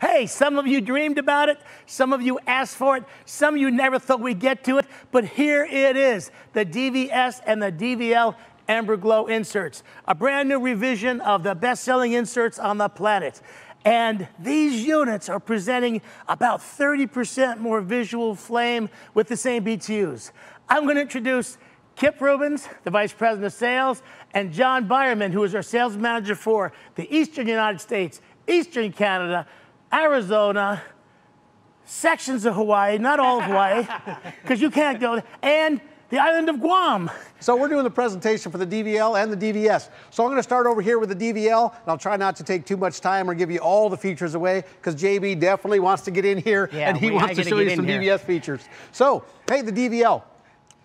Hey, some of you dreamed about it, some of you asked for it, some of you never thought we'd get to it, but here it is, the DVS and the DVL Ember-Glo inserts, a brand new revision of the best-selling inserts on the planet. And these units are presenting about 30% more visual flame with the same BTUs. I'm going to introduce Kip Rubens, the Vice President of Sales, and John Byerman, who is our Sales Manager for the Eastern United States, Eastern Canada, Arizona, sections of Hawaii, not all of Hawaii, because you can't go there, and the island of Guam. So we're doing the presentation for the DVL and the DVS. So I'm going to start over here with the DVL, and I'll try not to take too much time or give you all the features away, because JB definitely wants to get in here, and he wants to show you some DVS features. So, hey, the DVL.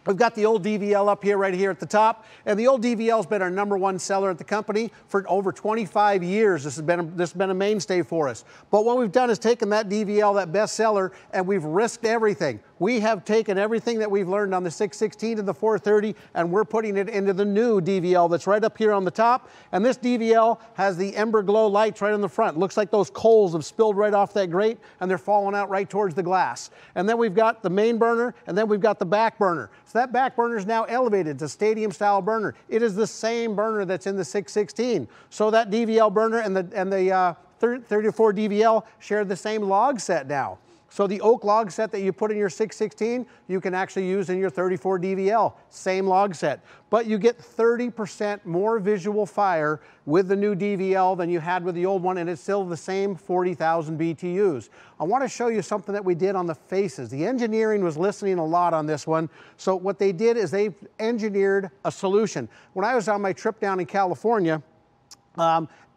We've got the old DVL up here, right here at the top, and the old DVL has been our #1 seller at the company for over 25 years. This has been a mainstay for us. But what we've done is taken that DVL, that best seller, and we've risked everything. We have taken everything that we've learned on the 616 to the 430, and we're putting it into the new DVL that's right up here on the top. And this DVL has the Ember-Glo lights right on the front. Looks like those coals have spilled right off that grate, and they're falling out right towards the glass. And then we've got the main burner, and then we've got the back burner. So that back burner is now elevated. It's a stadium-style burner. It is the same burner that's in the 616. So that DVL burner and the 34 DVL share the same log set now. So the oak log set that you put in your 616, you can actually use in your 34 DVL, same log set. But you get 30% more visual fire with the new DVL than you had with the old one, and it's still the same 40,000 BTUs. I want to show you something that we did on the faces. The engineering was listening a lot on this one. So what they did is they engineered a solution. When I was on my trip down in California,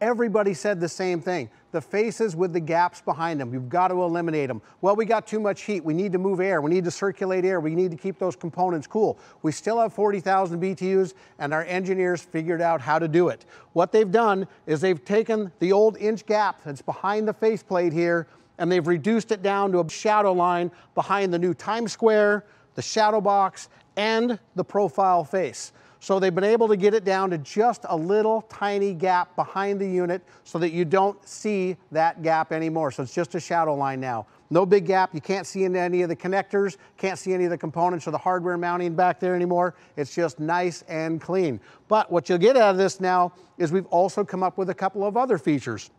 everybody said the same thing. The faces with the gaps behind them, you've got to eliminate them. Well, we got too much heat. We need to move air. We need to circulate air. We need to keep those components cool. We still have 40,000 BTUs, and our engineers figured out how to do it. What they've done is they've taken the old inch gap that's behind the faceplate here, and they've reduced it down to a shadow line behind the new Times Square, the shadow box, and the profile face. So they've been able to get it down to just a little tiny gap behind the unit so that you don't see that gap anymore. So it's just a shadow line now. No big gap. You can't see into any of the connectors, can't see any of the components or the hardware mounting back there anymore. It's just nice and clean. But what you'll get out of this now is we've also come up with a couple of other features.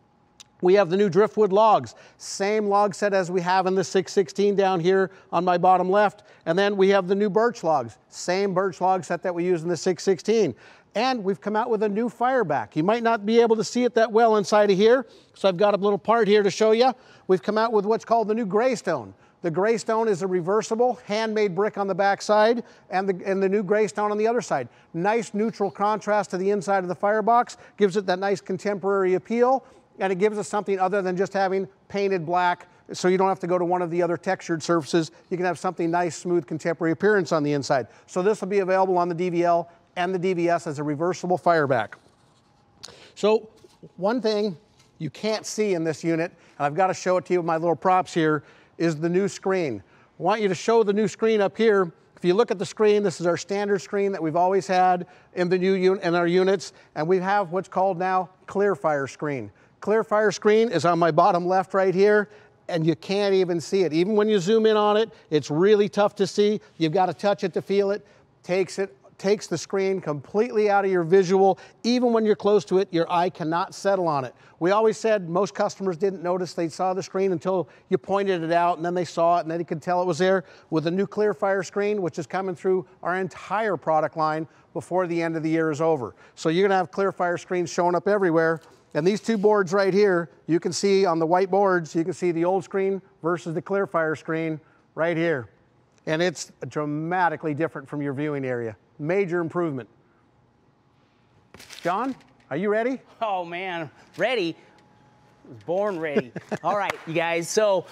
We have the new driftwood logs, same log set as we have in the 616 down here on my bottom left. And then we have the new birch logs, same birch log set that we use in the 616. And we've come out with a new fireback. You might not be able to see it that well inside of here, so I've got a little part here to show you. We've come out with what's called the new Graystone. The Graystone is a reversible, handmade brick on the back side, and the new Graystone on the other side. Nice neutral contrast to the inside of the firebox, gives it that nice contemporary appeal. And it gives us something other than just having painted black, so you don't have to go to one of the other textured surfaces. You can have something nice, smooth, contemporary appearance on the inside. So this will be available on the DVL and the DVS as a reversible fireback. So one thing you can't see in this unit, and I've got to show it to you with my little props here, is the new screen. I want you to show the new screen up here. If you look at the screen, this is our standard screen that we've always had in the new in our units, and we have what's called now Clearfire screen. Clearfire screen is on my bottom left right here, and you can't even see it. Even when you zoom in on it, it's really tough to see. You've got to touch it to feel it. Takes the screen completely out of your visual. Even when you're close to it, your eye cannot settle on it. We always said most customers didn't notice they saw the screen until you pointed it out, and then they saw it, and then they could tell it was there. With the new Clearfire screen, which is coming through our entire product line before the end of the year is over. So you're going to have Clearfire screens showing up everywhere. And these two boards right here, you can see on the white boards, you can see the old screen versus the Clearfire screen right here. And it's dramatically different from your viewing area. Major improvement. John, are you ready? Oh man, ready. I was born ready. All right, you guys, so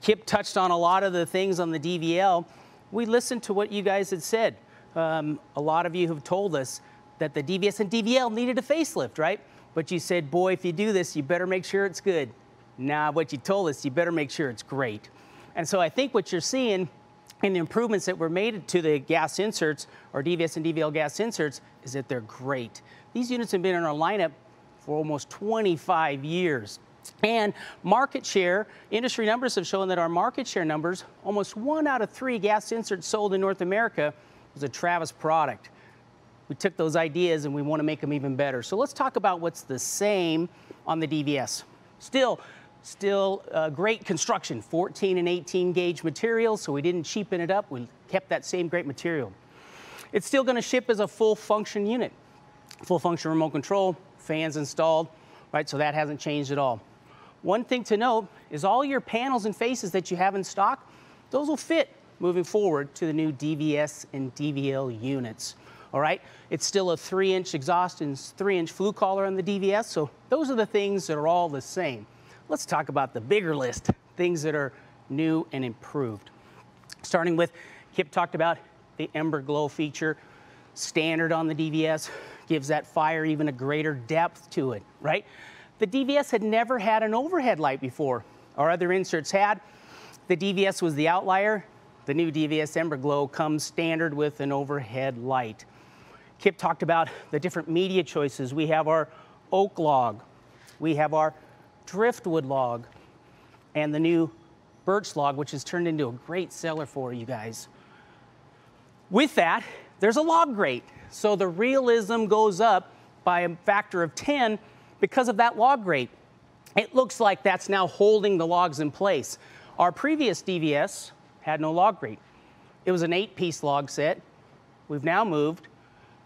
Kip touched on a lot of the things on the DVL. We listened to what you guys had said. A lot of you have told us that the DVS and DVL needed a facelift, right? But you said, boy, if you do this, you better make sure it's good. Nah, what you told us, you better make sure it's great. And so I think what you're seeing in the improvements that were made to the gas inserts, or DVS and DVL gas inserts, is that they're great. These units have been in our lineup for almost 25 years. And market share, industry numbers have shown that our market share numbers, almost 1 out of 3 gas inserts sold in North America was a Travis product. We took those ideas and we want to make them even better. So let's talk about what's the same on the DVS. Still great construction, 14 and 18 gauge materials, so we didn't cheapen it up. We kept that same great material. It's still going to ship as a full function unit. Full function remote control, fans installed, right? So that hasn't changed at all. One thing to note is all your panels and faces that you have in stock, those will fit moving forward to the new DVS and DVL units. All right, it's still a 3-inch exhaust and 3-inch flue collar on the DVS, so those are the things that are all the same. Let's talk about the bigger list, things that are new and improved. Starting with, Kip talked about the Ember-Glo feature, standard on the DVS, gives that fire even a greater depth to it, right? The DVS had never had an overhead light before. Our other inserts had. The DVS was the outlier. The new DVS Ember-Glo comes standard with an overhead light. Kip talked about the different media choices. We have our oak log, we have our driftwood log, and the new birch log, which has turned into a great seller for you guys. With that, there's a log grate. So the realism goes up by a factor of 10 because of that log grate. It looks like that's now holding the logs in place. Our previous DVS had no log grate. It was an 8-piece log set. We've now moved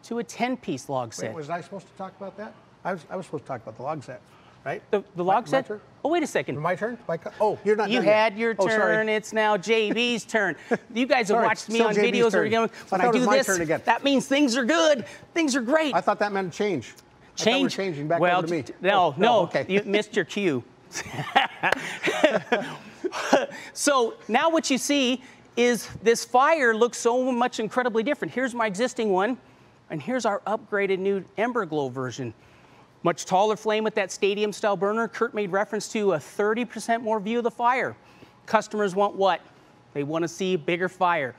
to a 10-piece log set. Wait, was I supposed to talk about that? I was supposed to talk about the log set, right? The log set? Oh, wait a second. My turn? Oh, you're not. You had your turn. It's now JB's turn. You guys have watched me on videos where you're going, when I do this, that means things are good. Things are great. I thought that meant change. Change? Changing back well, over to me. No, okay. You missed your cue. So now what you see is this fire looks so much incredibly different. Here's my existing one, and here's our upgraded new Ember-Glo version. Much taller flame with that stadium style burner. Kurt made reference to a 30% more view of the fire. Customers want what? They want to see a bigger fire.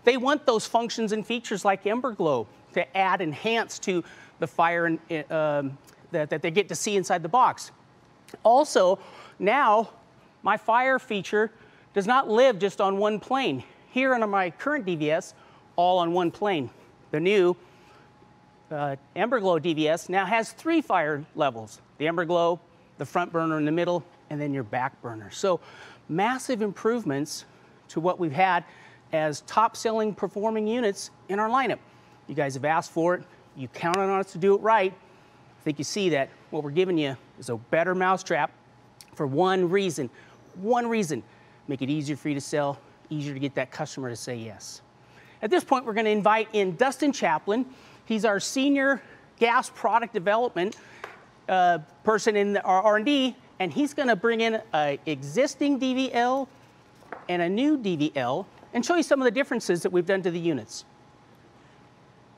They want those functions and features like Ember-Glo to add enhance to the fire that they get to see inside the box. Also, now my fire feature does not live just on one plane. Here on my current DVS, all on one plane. The new Ember-Glo DVS now has 3 fire levels. The Ember-Glo, the front burner in the middle, and then your back burner. So massive improvements to what we've had as top-selling performing units in our lineup. You guys have asked for it. You counted on us to do it right. I think you see that what we're giving you is a better mousetrap for one reason. One reason. Make it easier for you to sell, easier to get that customer to say yes. At this point, we're going to invite in Dustin Chaplin. He's our senior gas product development person in our R&D, and he's going to bring in an existing DVL and a new DVL and show you some of the differences that we've done to the units.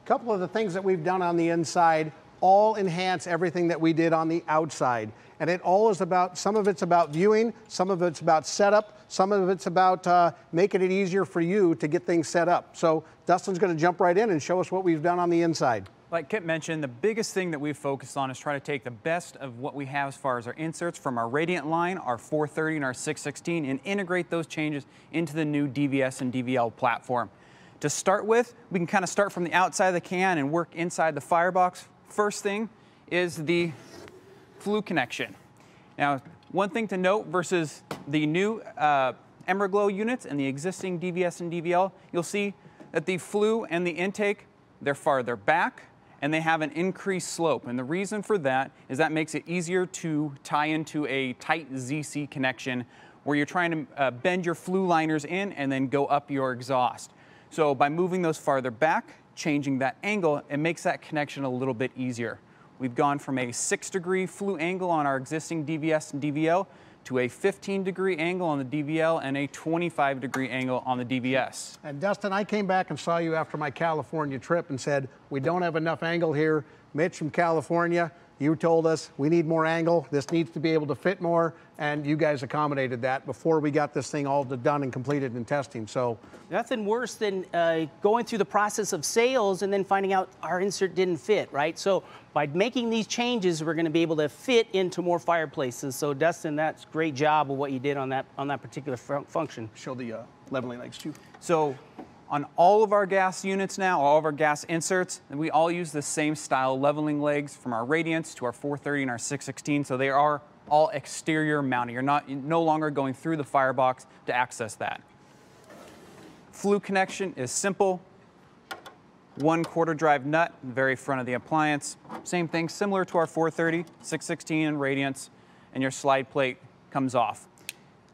A couple of the things that we've done on the inside all enhance everything that we did on the outside. And it all is about, some of it's about viewing, some of it's about setup, some of it's about making it easier for you to get things set up. So Dustin's going to jump right in and show us what we've done on the inside. Like Kip mentioned, the biggest thing that we've focused on is try to take the best of what we have as far as our inserts from our Radiant line, our 430 and our 616, and integrate those changes into the new DVS and DVL platform. To start with, we can kind of start from the outside of the can and work inside the firebox. First thing is the Flue Connection. Now, one thing to note versus the new Ember-Glo units and the existing DVS and DVL, you'll see that the flue and the intake, they're farther back and they have an increased slope. And the reason for that is that makes it easier to tie into a tight ZC connection where you're trying to bend your flue liners in and then go up your exhaust. So by moving those farther back, changing that angle, it makes that connection a little bit easier. We've gone from a 6-degree flue angle on our existing DVS and DVL to a 15-degree angle on the DVL and a 25-degree angle on the DVS. And Dustin, I came back and saw you after my California trip and said, we don't have enough angle here. Mitch from California, You told us we need more angle. This needs to be able to fit more, and you guys accommodated that before we got this thing all done and completed in testing. So nothing worse than going through the process of sales and then finding out our insert didn't fit, right? So by making these changes, we're going to be able to fit into more fireplaces. So Dustin, that's a great job of what you did on that particular function. Show the leveling legs too. So on all of our gas units now, all of our gas inserts, we all use the same style leveling legs from our Radiance to our 430 and our 616. So they are all exterior mounting. You're no longer going through the firebox to access that. Flue connection is simple. 1/4 drive nut, very front of the appliance. Same thing, similar to our 430, 616 and Radiance, and your slide plate comes off.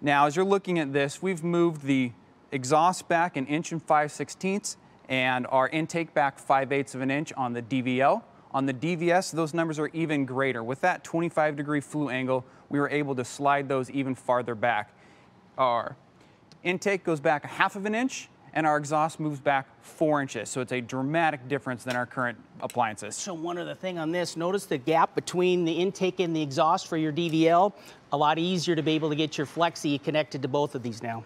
Now, as you're looking at this, we've moved the exhaust back 1 5/16 inches and our intake back 5/8 of an inch on the DVL. On the DVS, those numbers are even greater. With that 25-degree flue angle, we were able to slide those even farther back. Our intake goes back 1/2 of an inch, and our exhaust moves back 4 inches. So it's a dramatic difference than our current appliances. So one other thing on this, notice the gap between the intake and the exhaust for your DVL. A lot easier to be able to get your Flexi connected to both of these now.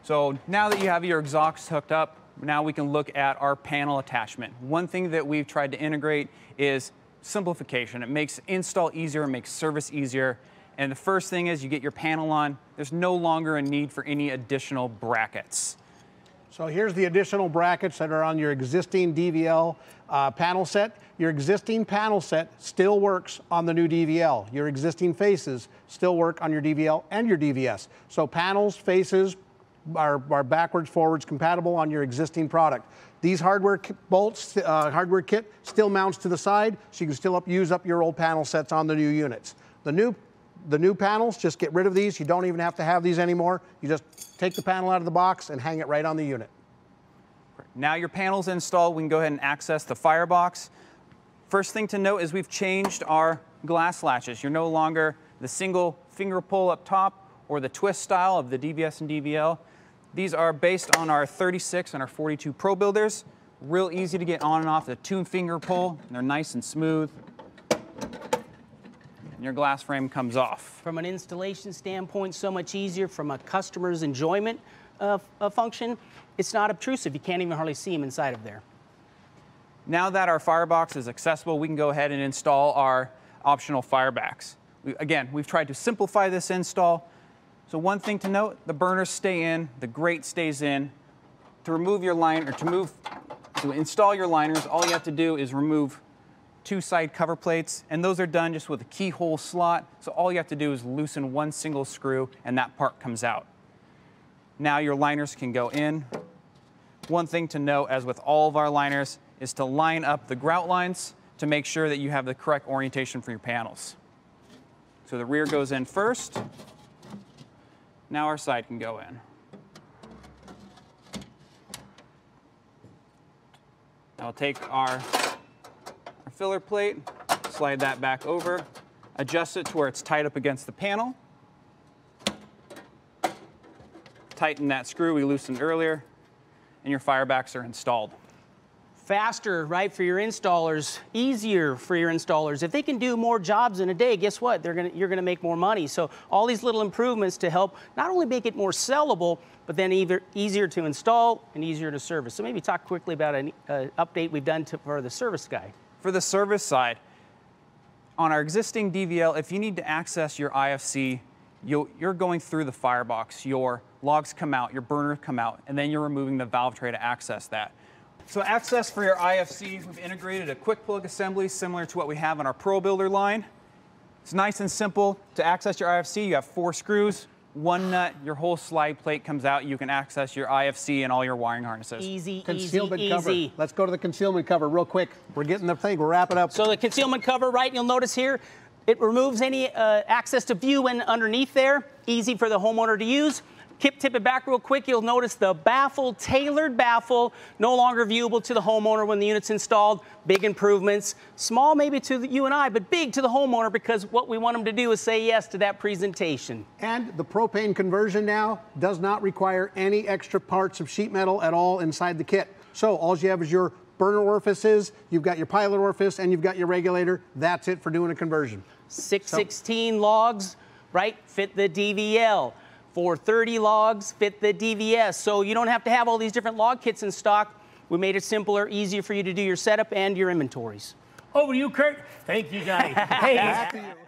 So now that you have your exhaust hooked up, now we can look at our panel attachment. One thing that we've tried to integrate is simplification. It makes install easier, it makes service easier. And the first thing is you get your panel on, there's no longer a need for any additional brackets. So here's the additional brackets that are on your existing DVL panel set. Your existing panel set still works on the new DVL. Your existing faces still work on your DVL and your DVS. So panels, faces are backwards, forwards compatible on your existing product. These hardware bolts, hardware kit still mounts to the side, so you can still use up your old panel sets on the new units. The new panels, just get rid of these. You don't even have to have these anymore. You just take the panel out of the box and hang it right on the unit. Now your panel's installed, we can go ahead and access the firebox. First thing to note is we've changed our glass latches. You're no longer the single finger pull up top or the twist style of the DVS and DVL. These are based on our 36 and our 42 Pro Builders. Real easy to get on and off the 2-finger pull. And they're nice and smooth. And your glass frame comes off. From an installation standpoint, so much easier. From a customer's enjoyment function, it's not obtrusive. You can't even hardly see them inside of there. Now that our firebox is accessible, we can go ahead and install our optional firebacks. Again, we've tried to simplify this install. So one thing to note, the burners stay in, the grate stays in. To remove your line, or to install your liners, all you have to do is remove 2 side cover plates, and those are done just with a keyhole slot. So all you have to do is loosen 1 single screw, and that part comes out. Now your liners can go in. One thing to note, as with all of our liners, is to line up the grout lines to make sure that you have the correct orientation for your panels. So the rear goes in first. Now our side can go in. I'll take our filler plate, slide that back over, adjust it to where it's tied up against the panel. Tighten that screw we loosened earlier, and your firebacks are installed. Faster, right, for your installers, easier for your installers. If they can do more jobs in a day, guess what? You're gonna make more money. So all these little improvements to help not only make it more sellable, but then easier to install and easier to service. So maybe talk quickly about an update we've done for the service guy. For the service side, on our existing DVL, if you need to access your IFC, you're going through the firebox. Your logs come out, your burners come out, and then you're removing the valve tray to access that. So access for your IFC, we've integrated a quick plug assembly similar to what we have on our Pro Builder line. It's nice and simple. To access your IFC, you have 4 screws, 1 nut, your whole slide plate comes out. You can access your IFC and all your wiring harnesses. Easy, concealment easy, cover. easy. Let's go to the concealment cover real quick. We're getting the thing, we're wrapping up. So the concealment cover, right, you'll notice here, it removes any access to view when underneath there. Easy for the homeowner to use. Tip it back real quick, you'll notice the baffle, tailored baffle, no longer viewable to the homeowner when the unit's installed. Big improvements. Small maybe to you and I, but big to the homeowner, because what we want them to do is say yes to that presentation. And the propane conversion now does not require any extra parts of sheet metal at all inside the kit. So all you have is your burner orifices, you've got your pilot orifice, and you've got your regulator. That's it for doing a conversion. 616 logs, right, fit the DVL. 430 logs fit the DVS. So you don't have to have all these different log kits in stock. We made it simpler, easier for you to do your setup and your inventories. Over to you, Kurt. Thank you, guys. Hey. Back to you.